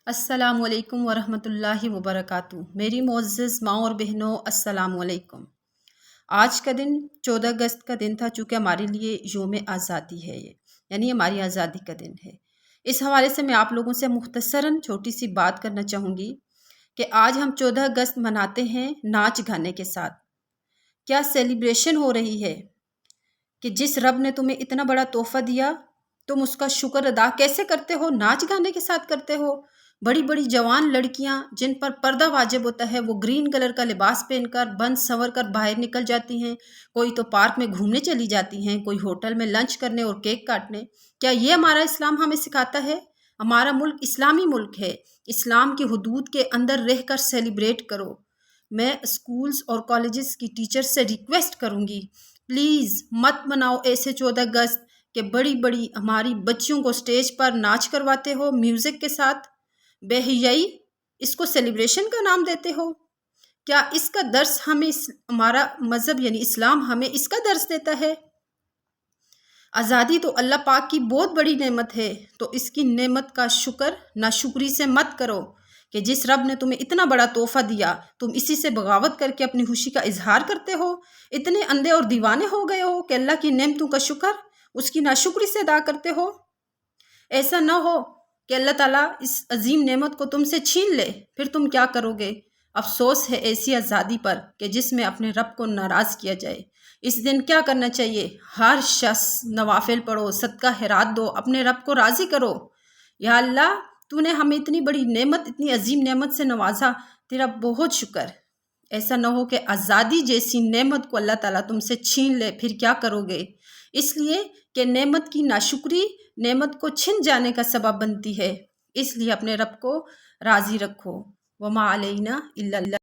السلام علیکم ورحمۃ اللہ وبرکاتہ۔ میری معزز ماؤں اور بہنوں، السلام علیکم۔ آج کا دن 14 اگست کا دن تھا، چونکہ ہمارے لیے یوم آزادی ہے، یعنی ہماری آزادی کا دن ہے۔ اس حوالے سے میں آپ لوگوں سے مختصراً چھوٹی سی بات کرنا چاہوں گی کہ آج ہم 14 اگست مناتے ہیں ناچ گانے کے ساتھ۔ کیا سیلیبریشن ہو رہی ہے کہ جس رب نے تمہیں اتنا بڑا تحفہ دیا، تم اس کا شکر ادا کیسے کرتے ہو؟ ناچ گانے کے ساتھ کرتے ہو۔ بڑی بڑی جوان لڑکیاں جن پر پردہ واجب ہوتا ہے، وہ گرین کلر کا لباس پہن کر بن سنور کر باہر نکل جاتی ہیں۔ کوئی تو پارک میں گھومنے چلی جاتی ہیں، کوئی ہوٹل میں لنچ کرنے اور کیک کاٹنے۔ کیا یہ ہمارا اسلام ہمیں سکھاتا ہے؟ ہمارا ملک اسلامی ملک ہے۔ اسلام کی حدود کے اندر رہ کر سیلیبریٹ کرو۔ میں اسکولز اور کالجز کی ٹیچر سے ریکویسٹ کروں گی، پلیز مت مناؤ ایسے 14 اگست کہ بڑی بڑی ہماری بچیوں کو سٹیج پر ناچ کرواتے ہو میوزک کے ساتھ۔ بے حیائی، اس کو سیلیبریشن کا نام دیتے ہو؟ کیا اس کا درس ہمیں ہمارا مذہب یعنی اسلام ہمیں اس کا درس دیتا ہے؟ آزادی تو اللہ پاک کی بہت بڑی نعمت ہے، تو اس کی نعمت کا شکر ناشکری سے مت کرو کہ جس رب نے تمہیں اتنا بڑا تحفہ دیا، تم اسی سے بغاوت کر کے اپنی خوشی کا اظہار کرتے ہو۔ اتنے اندھے اور دیوانے ہو گئے ہو کہ اللہ کی نعمتوں کا شکر اس کی ناشکری سے ادا کرتے ہو۔ ایسا نہ ہو کہ اللہ تعالیٰ اس عظیم نعمت کو تم سے چھین لے، پھر تم کیا کرو گے؟ افسوس ہے ایسی آزادی پر کہ جس میں اپنے رب کو ناراض کیا جائے۔ اس دن کیا کرنا چاہیے؟ ہر شخص نوافل پڑھو، صدقہ خیرات دو، اپنے رب کو راضی کرو۔ یا اللہ، تو نے ہمیں اتنی بڑی نعمت، اتنی عظیم نعمت سے نوازا، تیرا بہت شکر۔ ایسا نہ ہو کہ آزادی جیسی نعمت کو اللہ تعالیٰ تم سے چھین لے، پھر کیا کرو گے؟ اس لیے کہ نعمت کی ناشکری نعمت کو چھن جانے کا سبب بنتی ہے، اس لیے اپنے رب کو راضی رکھو۔ وما علینا الا